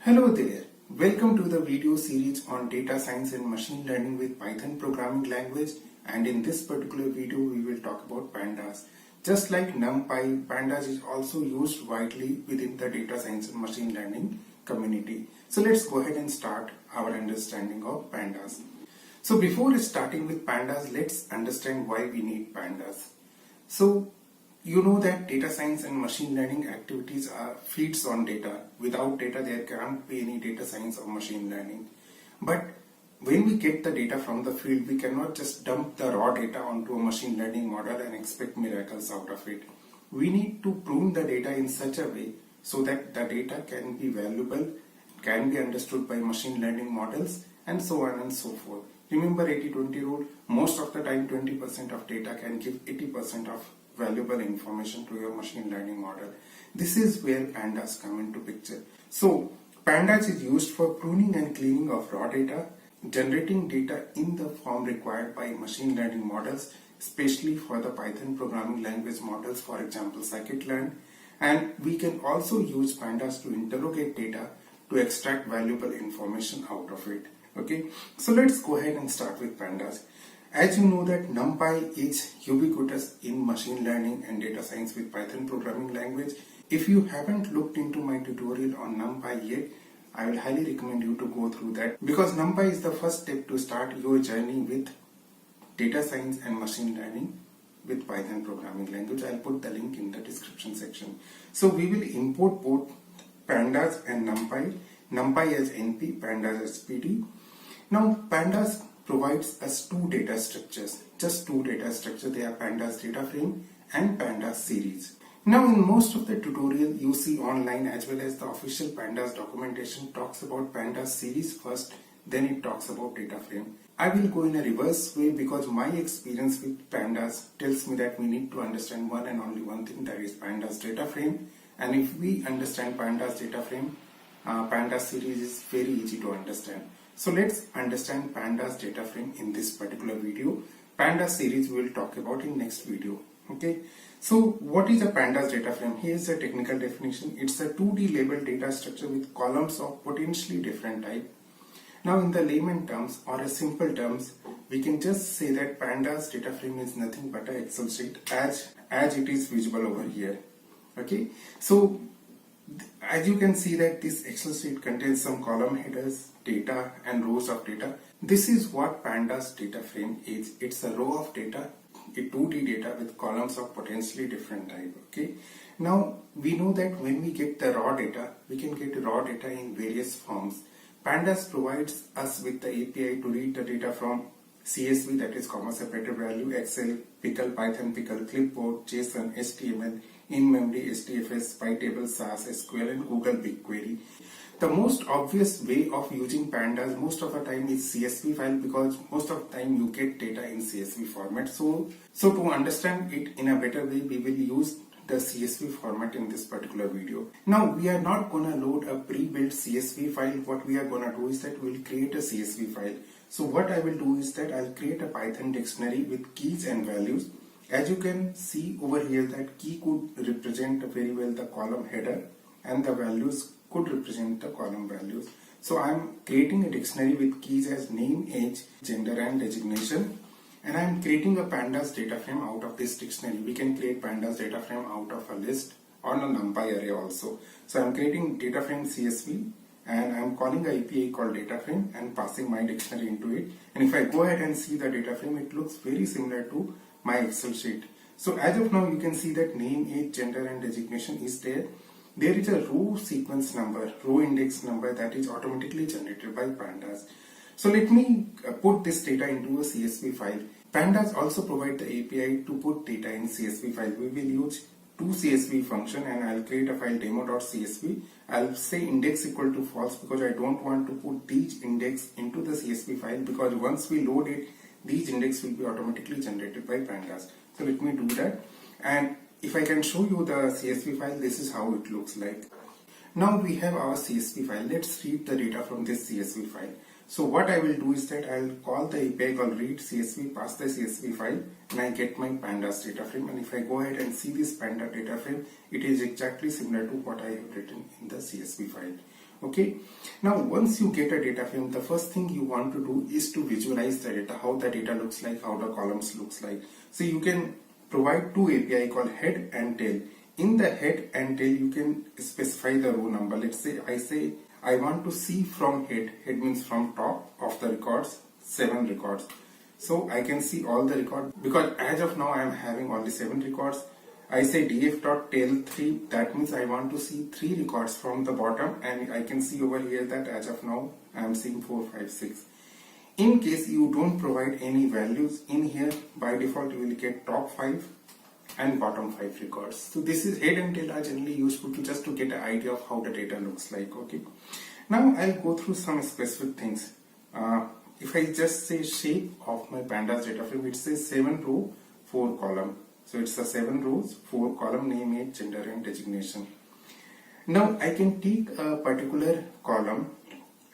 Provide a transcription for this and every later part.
Hello there. Welcome to the video series on data science and machine learning with Python programming language, and in this particular video we will talk about pandas. Just like NumPy, pandas is also used widely within the data science and machine learning community. So let's go ahead and start our understanding of pandas. So before starting with pandas, let's understand why we need pandas. So you know that data science and machine learning activities are feeds on data. Without data, there can't be any data science or machine learning. But when we get the data from the field, we cannot just dump the raw data onto a machine learning model and expect miracles out of it. We need to prune the data in such a way so that the data can be valuable, can be understood by machine learning models, and so on and so forth. Remember 80-20 rule, most of the time 20% of data can give 80% of valuable information to your machine learning model. This is where pandas come into picture. So pandas is used for pruning and cleaning of raw data, generating data in the form required by machine learning models, especially for the Python programming language models, for example scikit-learn. And we can also use pandas to interrogate data to extract valuable information out of it. Okay, so let's go ahead and start with pandas. As you know that NumPy is ubiquitous in machine learning and data science with Python programming language. If you haven't looked into my tutorial on NumPy yet, I will highly recommend you to go through that, because NumPy is the first step to start your journey with data science and machine learning with Python programming language. I'll put the link in the description section. So we will import both pandas and NumPy as NP, pandas as PD. Now pandas provides us two data structures, just two data structures. They are pandas data frame and pandas series. Now in most of the tutorial you see online as well as the official pandas documentation talks about pandas series first, then it talks about data frame. I will go in a reverse way because my experience with pandas tells me that we need to understand one and only one thing, that is pandas data frame. And if we understand pandas data frame, pandas series is very easy to understand. So let's understand pandas data frame in this particular video. Pandas series we will talk about in next video. Okay. So what is a pandas data frame? Here is a technical definition. It's a 2D labeled data structure with columns of potentially different type. Now in the layman terms or a simple terms, we can just say that pandas data frame is nothing but an Excel sheet as it is visible over here. Okay. So as you can see that this Excel sheet contains some column headers, data and rows of data. This is what pandas data frame is. It's a row of data, a 2D data with columns of potentially different type. Okay. Now we know that when we get the raw data, we can get raw data in various forms. Pandas provides us with the API to read the data from CSV, that is comma separated value, Excel, Pickle, Python Pickle, Clipboard, JSON, HTML, in-memory, HDFS, PyTable, SAS, SQL and Google BigQuery. The most obvious way of using pandas most of the time is CSV file, because most of the time you get data in CSV format. So to understand it in a better way, we will use the CSV format in this particular video. Now we are not gonna load a pre-built CSV file. What we are gonna do is that we'll create a CSV file. So what I will do is that I'll create a Python dictionary with keys and values. As you can see over here that key could represent very well the column header and the values could represent the column values. So I'm creating a dictionary with keys as name, age, gender and designation, and I'm creating a pandas data frame out of this dictionary. We can create pandas data frame out of a list on a NumPy array also. So I'm creating data frame CSV and I'm calling an API called data frame and passing my dictionary into it. And if I go ahead and see the data frame, it looks very similar to my Excel sheet. So as of now you can see that name, age, gender and designation is there. There is a row sequence number, row index number that is automatically generated by pandas. So let me put this data into a CSV file. Pandas also provide the API to put data in CSV file. We will use two CSV function and I'll create a file demo.csv. I'll say index equal to false because I don't want to put these index into the CSV file, because once we load it, these index will be automatically generated by pandas. So let me do that, and if I can show you the CSV file, this is how it looks like. Now we have our CSV file. Let's read the data from this CSV file. So what I will do is that I'll call the API called read CSV, pass the CSV file, and I get my pandas data frame. And if I go ahead and see this pandas data frame, it is exactly similar to what I have written in the CSV file. Okay, now once you get a data frame, the first thing you want to do is to visualize the data, how the data looks like, how the columns looks like. So you can provide two API called head and tail. In the head and tail, you can specify the row number. Let's say I want to see from head. Head means from top of the records, 7 records. So I can see all the records because as of now I am having only 7 records. I say df.tail3, that means I want to see 3 records from the bottom, and I can see over here that as of now I am seeing 4, 5, 6. In case you don't provide any values in here, by default you will get top 5 and bottom 5 records. So this is head and tail are generally useful to just to get an idea of how the data looks like. Okay. Now I'll go through some specific things. If I just say shape of my pandas data frame, it says 7 row 4 column. So it's a 7 rows 4 column, name, age, gender and designation. Now I can take a particular column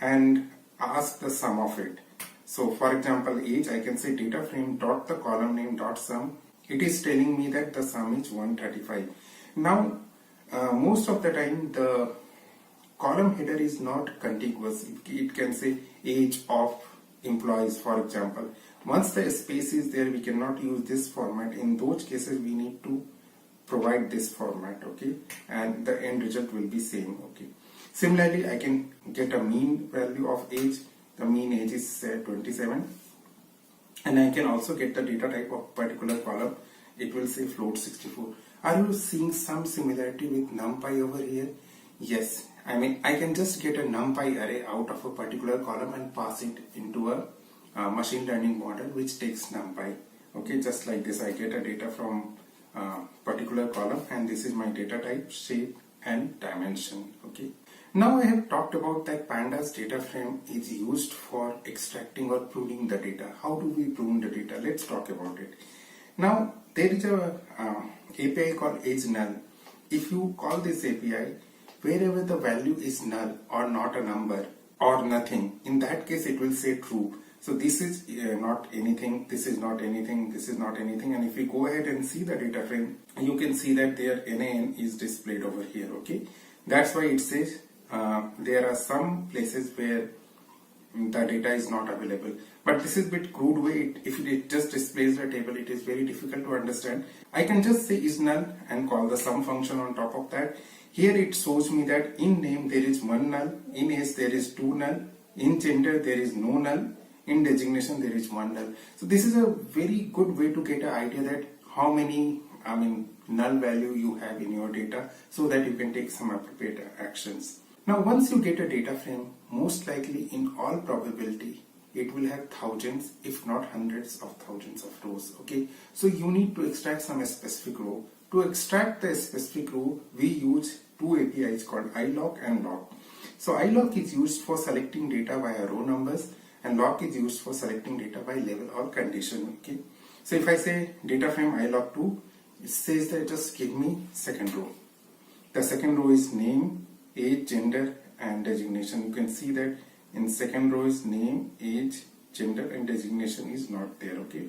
and ask the sum of it. So for example, age, I can say data frame dot the column name dot sum. It is telling me that the sum is 135. Now most of the time the column header is not contiguous. It can say age of employees, for example. Once the space is there, we cannot use this format. In those cases we need to provide this format, okay, and the end result will be same. Okay, similarly I can get a mean value of age. The mean age is 27, and I can also get the data type of particular column. It will say float 64. Are you seeing some similarity with NumPy over here? Yes, I mean I can just get a NumPy array out of a particular column and pass it into a machine learning model which takes NumPy. Okay, just like this, I get a data from particular column, and this is my data type, shape and dimension. Okay, now I have talked about that pandas data frame is used for extracting or pruning the data. How do we prune the data? Let's talk about it. Now there is a API called age null. If you call this API, wherever the value is null or not a number or nothing, in that case it will say true. So this is not anything, this is not anything, this is not anything, and if we go ahead and see the data frame, you can see that their NaN is displayed over here. Okay, that's why it says there are some places where the data is not available, but this is a bit crude way. If it just displays the table, it is very difficult to understand. I can just say is null and call the sum function on top of that. Here it shows me that in name there is 1 null, in age there is 2 null, in gender there is no null, in designation there is 1 null. So this is a very good way to get an idea that how many null value you have in your data, so that you can take some appropriate actions. Now once you get a data frame, most likely in all probability it will have thousands if not hundreds of thousands of rows. Okay, so you need to extract some specific row. To extract the specific row, we use two APIs called iloc and loc. So iloc is used for selecting data via row numbers, and loc is used for selecting data by level or condition. Okay, so if I say data frame iloc2, it says that just give me second row. The second row is name, age, gender and designation. You can see that in second row is name, age, gender and designation is not there. Okay,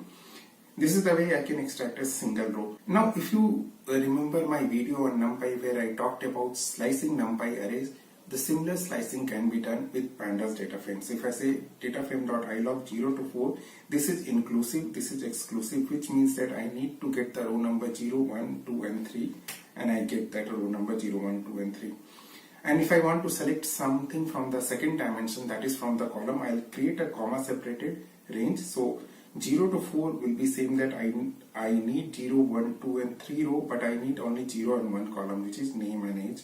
this is the way I can extract a single row. Now if you remember my video on NumPy where I talked about slicing NumPy arrays, the similar slicing can be done with pandas data frames. If I say data frame.iloc 0 to 4, this is inclusive, this is exclusive, which means that I need to get the row number 0, 1, 2 and 3, and I get that row number 0, 1, 2 and 3. And if I want to select something from the second dimension, that is from the column, I'll create a comma separated range. So 0 to 4 will be same that I need 0, 1, 2 and 3 row, but I need only 0 and 1 column, which is name and age.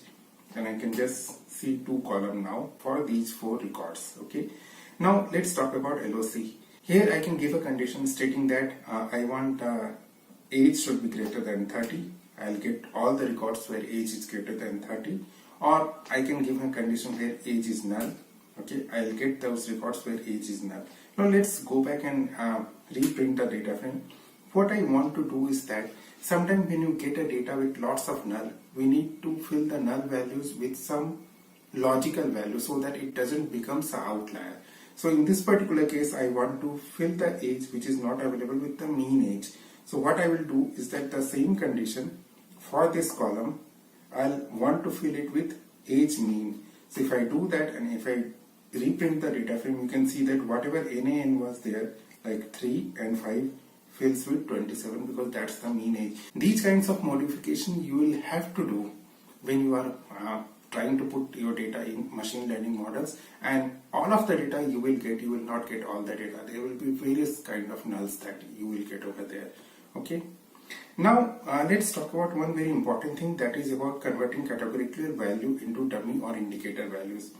And I can just see 2 column now for these 4 records. Okay, now let's talk about LOC. Here I can give a condition stating that I want age should be greater than 30. I'll get all the records where age is greater than 30, or I can give a condition where age is null. Okay, I'll get those records where age is null. Now let's go back and reprint the data frame. What I want to do is that sometimes when you get a data with lots of null, we need to fill the null values with some logical value so that it doesn't become an outlier. So in this particular case, I want to fill the age which is not available with the mean age. So what I will do is that the same condition for this column, I'll want to fill it with age mean. So if I do that and if I reprint the data frame, you can see that whatever NaN was there, like 3 and 5, fills with 27 because that's the mean age. These kinds of modification you will have to do when you are trying to put your data in machine learning models, and all of the data you will get, you will not get all the data. There will be various kind of nulls that you will get over there. Okay. Now let's talk about one very important thing, that is about converting categorical value into dummy or indicator values.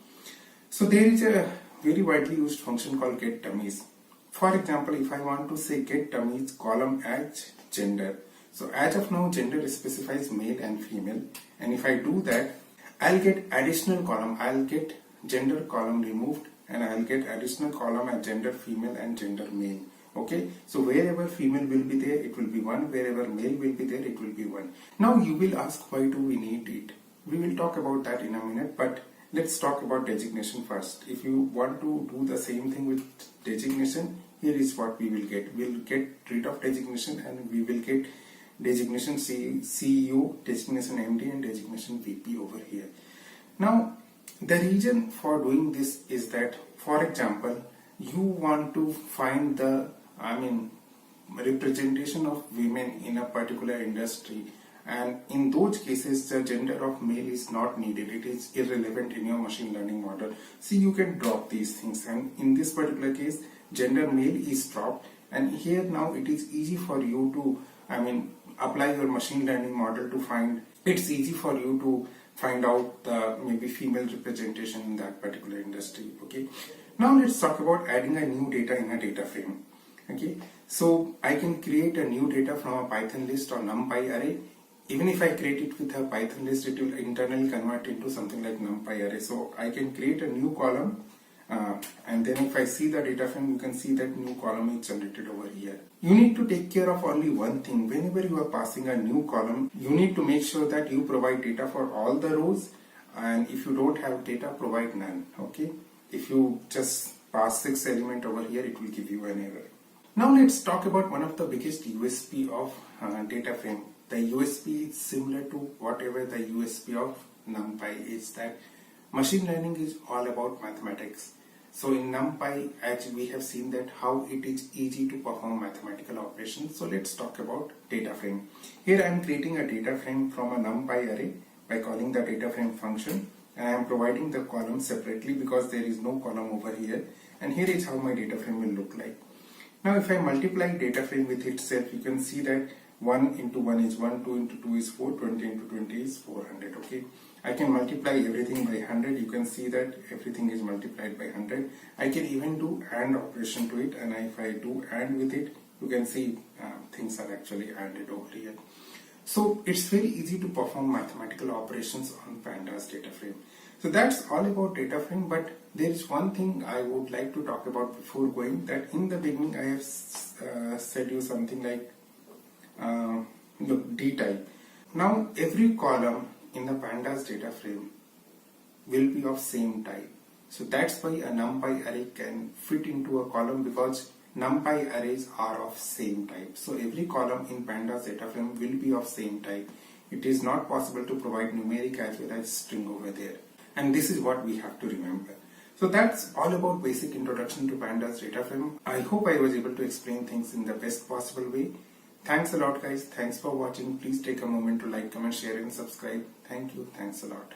So there is a very widely used function called get dummies. For example, if I want to say get dummies column as gender. So as of now gender specifies male and female, and if I do that, I'll get additional column. I'll get gender column removed and I'll get additional column as gender female and gender male. Okay, so wherever female will be there, it will be 1. Wherever male will be there, it will be 1. Now you will ask, why do we need it? We will talk about that in a minute, but let's talk about designation first. If you want to do the same thing with designation, here is what we will get. We'll get rid of designation and we will get designation CEO, designation MD and designation VP over here. Now the reason for doing this is that, for example, you want to find the representation of women in a particular industry, and in those cases the gender of male is not needed, it is irrelevant in your machine learning model. See, you can drop these things, and in this particular case gender male is dropped, and here now it is easy for you to apply your machine learning model to find, it's easy for you to find out the maybe female representation in that particular industry. Okay, now let's talk about adding a new data in a data frame. Okay, so I can create a new data from a Python list or NumPy array. Even if I create it with a Python list, it will internally convert into something like NumPy array. So I can create a new column, and then if I see the data frame, you can see that new column is generated over here. You need to take care of only one thing. Whenever you are passing a new column, you need to make sure that you provide data for all the rows, and if you don't have data, provide none. Okay, if you just pass 6 element over here, it will give you an error. Now let's talk about one of the biggest USP of data frame. The USP is similar to whatever the USP of NumPy is, that machine learning is all about mathematics. So in NumPy, as we have seen that how it is easy to perform mathematical operations. So let's talk about data frame. Here I am creating a data frame from a NumPy array by calling the data frame function, and I am providing the column separately because there is no column over here, and here is how my data frame will look like. Now if I multiply data frame with itself, you can see that 1 into 1 is 1, 2 into 2 is 4, 20 into 20 is 400. Okay, I can multiply everything by 100. You can see that everything is multiplied by 100. I can even do AND operation to it, and if I do AND with it, you can see things are actually ANDed over here. So it's very easy to perform mathematical operations on Pandas data frame. So that's all about data frame, but there is one thing I would like to talk about before going, that in the beginning I have said you something like D type. Now every column in the Pandas data frame will be of same type. So that's why a NumPy array can fit into a column, because NumPy arrays are of same type. So every column in Pandas data frame will be of same type. It is not possible to provide numeric as well as string over there. And this is what we have to remember. So that's all about basic introduction to Pandas data frame. I hope I was able to explain things in the best possible way. Thanks a lot guys. Thanks for watching. Please take a moment to like, comment, share and subscribe. Thank you. Thanks a lot.